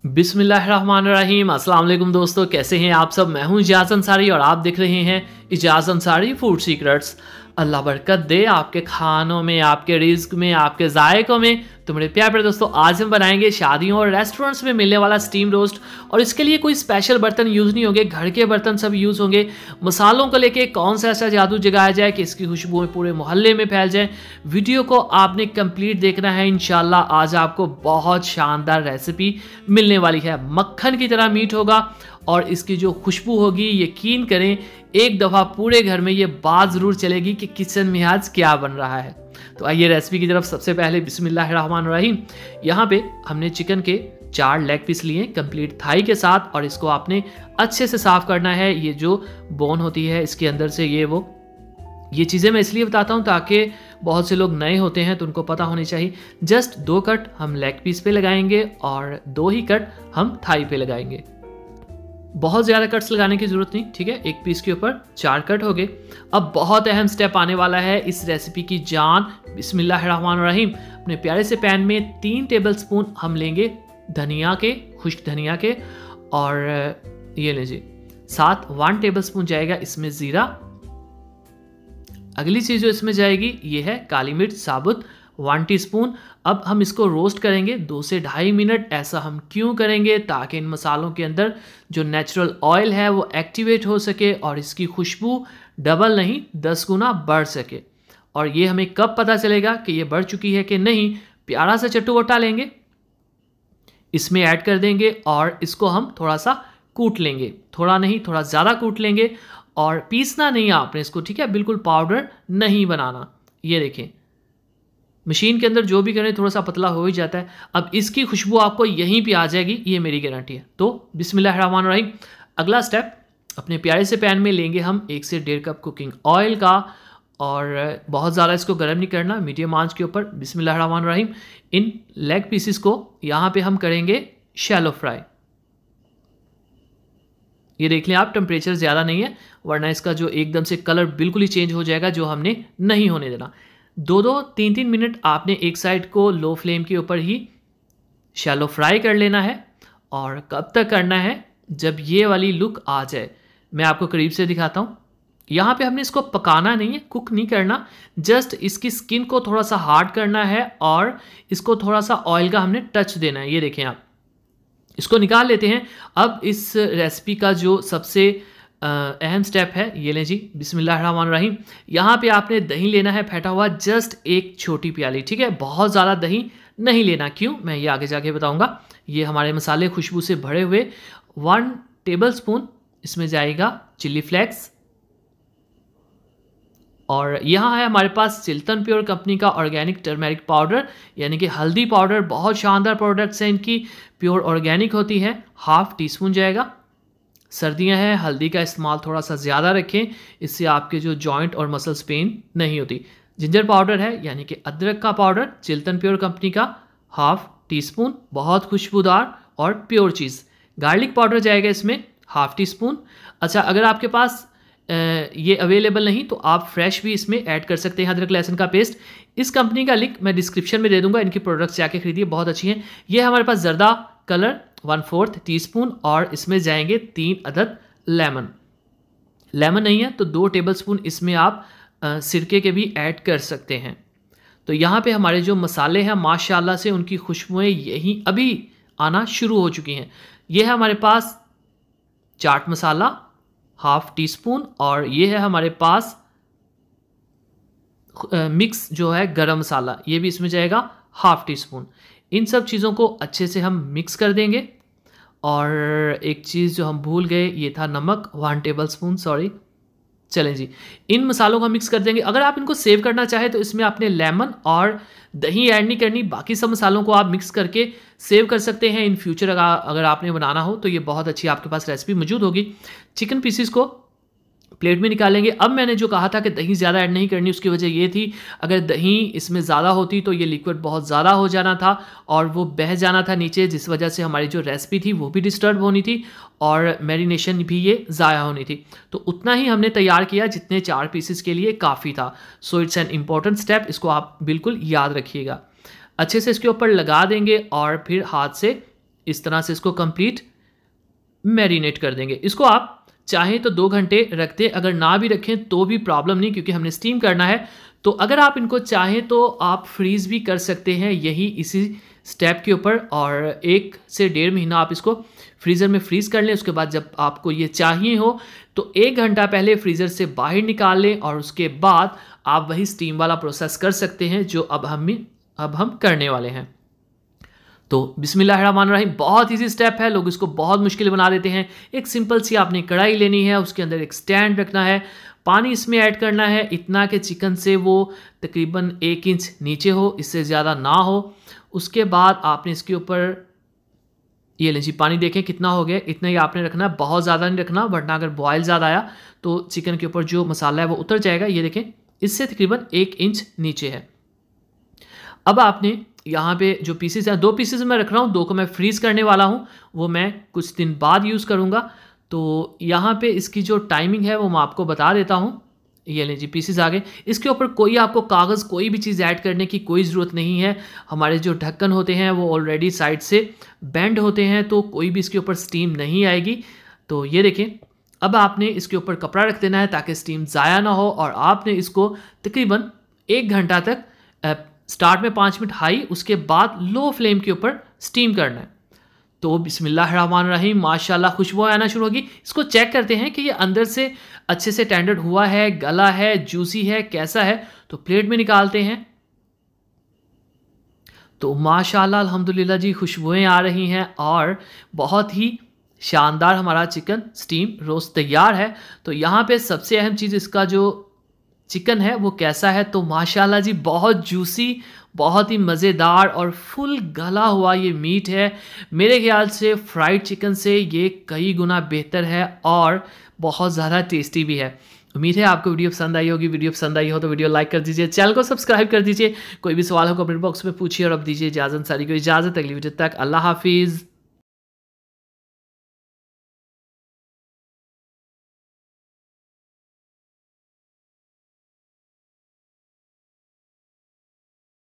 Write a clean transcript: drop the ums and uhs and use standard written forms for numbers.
बिस्मिल्लाहिर्रहमानिर्रहीम। अस्सलाम वालेकुम दोस्तों, कैसे हैं आप सब। मैं हूं इजाज़ अंसारी और आप देख रहे हैं इजाज़ अंसारी फूड सीक्रेट्स। अल्लाह बरकत दे आपके खानों में, आपके रिज्क में, आपके जायकों में। तो मेरे प्यारे दोस्तों, आज हम बनाएंगे शादियों और रेस्टोरेंट्स में मिलने वाला स्टीम रोस्ट। और इसके लिए कोई स्पेशल बर्तन यूज़ नहीं होंगे, घर के बर्तन सब यूज़ होंगे। मसालों को लेके कौन सा ऐसा जादू जगाया जाए कि इसकी खुशबू पूरे मोहल्ले में फैल जाए। वीडियो को आपने कंप्लीट देखना है। इंशाल्लाह आज आपको बहुत शानदार रेसिपी मिलने वाली है। मक्खन की तरह मीठ होगा और इसकी जो खुशबू होगी, यकीन करें एक दफ़ा पूरे घर में ये बात ज़रूर चलेगी कि किचन में आज क्या बन रहा है। तो आइए रेसिपी की तरफ। सबसे पहले बिस्मिल्लाहिर्रहमानिर्रहीम। यहाँ पे हमने चिकन के 4 लेग पीस लिए कंप्लीट थाई के साथ, और इसको आपने अच्छे से साफ़ करना है। ये जो बोन होती है इसके अंदर से ये चीज़ें मैं इसलिए बताता हूँ ताकि बहुत से लोग नए होते हैं तो उनको पता होनी चाहिए। जस्ट 2 कट हम लेग पीस पे लगाएंगे और 2 ही कट हम थाई पे लगाएंगे। बहुत ज़्यादा कट्स लगाने की ज़रूरत नहीं, ठीक है। एक पीस के ऊपर 4 कट हो गए। अब बहुत अहम स्टेप आने वाला है इस रेसिपी की जान। बिस्मिल्लाहिर्रहमानिर्रहीम। अपने प्यारे से पैन में 3 टेबलस्पून हम लेंगे धनिया के, खुश्क धनिया के, और ये लीजिए साथ 1 टेबलस्पून जाएगा इसमें ज़ीरा। अगली चीज़ जो इसमें जाएगी ये है काली मिर्च साबुत 1 टीस्पून। अब हम इसको रोस्ट करेंगे 2 से 2.5 मिनट। ऐसा हम क्यों करेंगे? ताकि इन मसालों के अंदर जो नेचुरल ऑयल है वो एक्टिवेट हो सके और इसकी खुशबू डबल नहीं 10 गुना बढ़ सके। और ये हमें कब पता चलेगा कि ये बढ़ चुकी है कि नहीं? प्यारा सा चटुवटा लेंगे, इसमें ऐड कर देंगे और इसको हम थोड़ा सा कूट लेंगे। थोड़ा नहीं, थोड़ा ज़्यादा कूट लेंगे। और पीसना नहीं आपने इसको, ठीक है, बिल्कुल पाउडर नहीं बनाना। ये देखें मशीन के अंदर जो भी करें थोड़ा सा पतला हो ही जाता है। अब इसकी खुशबू आपको यहीं पे आ जाएगी, ये मेरी गारंटी है। तो बिस्मिल्लाहिर्रहमानिर्रहीम। अगला स्टेप, अपने प्यारे से पैन में लेंगे हम 1 से 1.5 कप कुकिंग ऑयल का, और बहुत ज़्यादा इसको गर्म नहीं करना, मीडियम आंच के ऊपर। बिस्मिल्लाहिर्रहमानिर्रहीम। इन लेग पीसेस को यहाँ पे हम करेंगे शैलो फ्राई। ये देख लें आप, टेम्परेचर ज़्यादा नहीं है वरना इसका जो एकदम से कलर बिल्कुल ही चेंज हो जाएगा, जो हमने नहीं होने देना। 2-2, 3-3 मिनट आपने एक साइड को लो फ्लेम के ऊपर ही शैलो फ्राई कर लेना है। और कब तक करना है? जब ये वाली लुक आ जाए। मैं आपको करीब से दिखाता हूँ। यहाँ पे हमने इसको पकाना नहीं है, कुक नहीं करना, जस्ट इसकी स्किन को थोड़ा सा हार्ड करना है और इसको थोड़ा सा ऑयल का हमने टच देना है। ये देखें आप, इसको निकाल लेते हैं। अब इस रेसिपी का जो सबसे अहम स्टेप है, ये लें जी। बिस्मिल्लाहिर्रहमानिर्रहीम। यहाँ पे आपने दही लेना है फेंटा हुआ, जस्ट 1 छोटी प्याली, ठीक है। बहुत ज़्यादा दही नहीं लेना। क्यों? मैं ये आगे जाके बताऊँगा। ये हमारे मसाले खुशबू से भरे हुए 1 टेबलस्पून इसमें जाएगा चिली फ्लेक्स। और यहाँ है हमारे पास चिल्तन प्योर कंपनी का ऑर्गेनिक टर्मेरिक पाउडर, यानी कि हल्दी पाउडर। बहुत शानदार प्रोडक्ट्स हैं इनकी, प्योर ऑर्गेनिक होती है। 1/2 टीस्पून जाएगा। सर्दियां हैं, हल्दी का इस्तेमाल थोड़ा सा ज़्यादा रखें, इससे आपके जो जॉइंट और मसल्स पेन नहीं होती। जिंजर पाउडर है, यानी कि अदरक का पाउडर, चिल्तन प्योर कंपनी का 1/2 टीस्पून, बहुत खुशबूदार और प्योर चीज़। गार्लिक पाउडर जाएगा इसमें 1/2 टीस्पून। अच्छा, अगर आपके पास ये अवेलेबल नहीं तो आप फ्रेश भी इसमें ऐड कर सकते हैं, अदरक लहसुन का पेस्ट। इस कंपनी का लिंक मैं डिस्क्रिप्शन में दे दूंगा, इनकी प्रोडक्ट्स जाके खरीदिए, बहुत अच्छी हैं। ये हमारे पास जर्दा कलर 1/4 टीस्पून, और इसमें जाएंगे 3 अदद लेमन। लेमन नहीं है तो 2 टेबलस्पून इसमें आप सिरके के भी ऐड कर सकते हैं। तो यहाँ पे हमारे जो मसाले हैं माशाल्लाह से उनकी खुशबुएं यहीं अभी आना शुरू हो चुकी हैं। ये है हमारे पास चाट मसाला 1/2 टीस्पून, और ये है हमारे पास मिक्स जो है गरम मसाला, ये भी इसमें जाएगा 1/2 टीस्पून। इन सब चीज़ों को अच्छे से हम मिक्स कर देंगे। और एक चीज़ जो हम भूल गए, ये था नमक 1 टेबलस्पून, सॉरी। चलें जी, इन मसालों को मिक्स कर देंगे। अगर आप इनको सेव करना चाहें तो इसमें आपने लेमन और दही ऐड नहीं करनी, बाकी सब मसालों को आप मिक्स करके सेव कर सकते हैं। इन फ्यूचर अगर आपने बनाना हो तो ये बहुत अच्छी आपके पास रेसिपी मौजूद होगी। चिकन पीसीस को प्लेट में निकालेंगे। अब मैंने जो कहा था कि दही ज़्यादा ऐड नहीं करनी, उसकी वजह ये थी अगर दही इसमें ज़्यादा होती तो ये लिक्विड बहुत ज़्यादा हो जाना था और वो बह जाना था नीचे, जिस वजह से हमारी जो रेसिपी थी वो भी डिस्टर्ब होनी थी और मैरिनेशन भी ये ज़ाया होनी थी। तो उतना ही हमने तैयार किया जितने 4 पीसेस के लिए काफ़ी था। So it's an important step, इसको आप बिल्कुल याद रखिएगा। अच्छे से इसके ऊपर लगा देंगे और फिर हाथ से इस तरह से इसको कंप्लीट मैरिनेट कर देंगे। इसको आप चाहें तो 2 घंटे रख दें, अगर ना भी रखें तो भी प्रॉब्लम नहीं, क्योंकि हमने स्टीम करना है। तो अगर आप इनको चाहें तो आप फ्रीज़ भी कर सकते हैं यही इसी स्टेप के ऊपर, और 1 से 1.5 महीना आप इसको फ्रीज़र में फ्रीज़ कर लें। उसके बाद जब आपको ये चाहिए हो तो 1 घंटा पहले फ्रीज़र से बाहर निकाल लें, और उसके बाद आप वही स्टीम वाला प्रोसेस कर सकते हैं जो अब हम करने वाले हैं। तो बिस्मिल्लाहिर्रहमानिर्रहीम, बहुत इजी स्टेप है, लोग इसको बहुत मुश्किल बना देते हैं। एक सिंपल सी आपने कढ़ाई लेनी है, उसके अंदर एक स्टैंड रखना है, पानी इसमें ऐड करना है इतना कि चिकन से वो तकरीबन 1 इंच नीचे हो, इससे ज़्यादा ना हो। उसके बाद आपने इसके ऊपर ये लीजिए पानी देखें कितना हो गया, इतना ही आपने रखना है, बहुत ज़्यादा नहीं रखना, वरना अगर बॉयल ज़्यादा आया तो चिकन के ऊपर जो मसाला है वो उतर जाएगा। ये देखें इससे तकरीबन 1 इंच नीचे है। अब आपने यहाँ पे जो पीसेस हैं, 2 पीसेस मैं रख रहा हूँ, 2 को मैं फ्रीज़ करने वाला हूँ, वो मैं कुछ दिन बाद यूज़ करूँगा। तो यहाँ पे इसकी जो टाइमिंग है वो मैं आपको बता देता हूँ। ये लीजिए पीसेस आ गए। इसके ऊपर कोई आपको कागज़ कोई भी चीज़ ऐड करने की कोई ज़रूरत नहीं है। हमारे जो ढक्कन होते हैं वो ऑलरेडी साइड से बेंड होते हैं, तो कोई भी इसके ऊपर स्टीम नहीं आएगी। तो ये देखें, अब आपने इसके ऊपर कपड़ा रख देना है ताकि स्टीम ज़ाया ना हो, और आपने इसको तकरीबन 1 घंटा तक स्टार्ट में 5 मिनट हाई, उसके बाद लो फ्लेम के ऊपर स्टीम करना है। तो बिस्मिल्लाहिर्रहमानिर्रहीम, माशाल्लाह खुशबू आना शुरू होगी। इसको चेक करते हैं कि ये अंदर से अच्छे से टेंडर हुआ है, गला है, जूसी है, कैसा है। तो प्लेट में निकालते हैं। तो माशाल्लाह अल्हम्दुलिल्लाह जी, खुशबुएं आ रही हैं और बहुत ही शानदार हमारा चिकन स्टीम रोस्ट तैयार है। तो यहाँ पे सबसे अहम चीज़ इसका जो चिकन है वो कैसा है, तो माशाल्लाह जी बहुत जूसी, बहुत ही मज़ेदार और फुल गला हुआ ये मीट है। मेरे ख्याल से फ्राइड चिकन से ये कई गुना बेहतर है और बहुत ज़्यादा टेस्टी भी है। उम्मीद है आपको वीडियो पसंद आई होगी। वीडियो पसंद आई हो तो वीडियो लाइक कर दीजिए, चैनल को सब्सक्राइब कर दीजिए। कोई भी सवाल हो कमेंट बॉक्स में पूछिए, और अब दीजिए इजाज़त, सारी को इजाज़त। अगली वीडियो तक अल्लाह हाफिज़।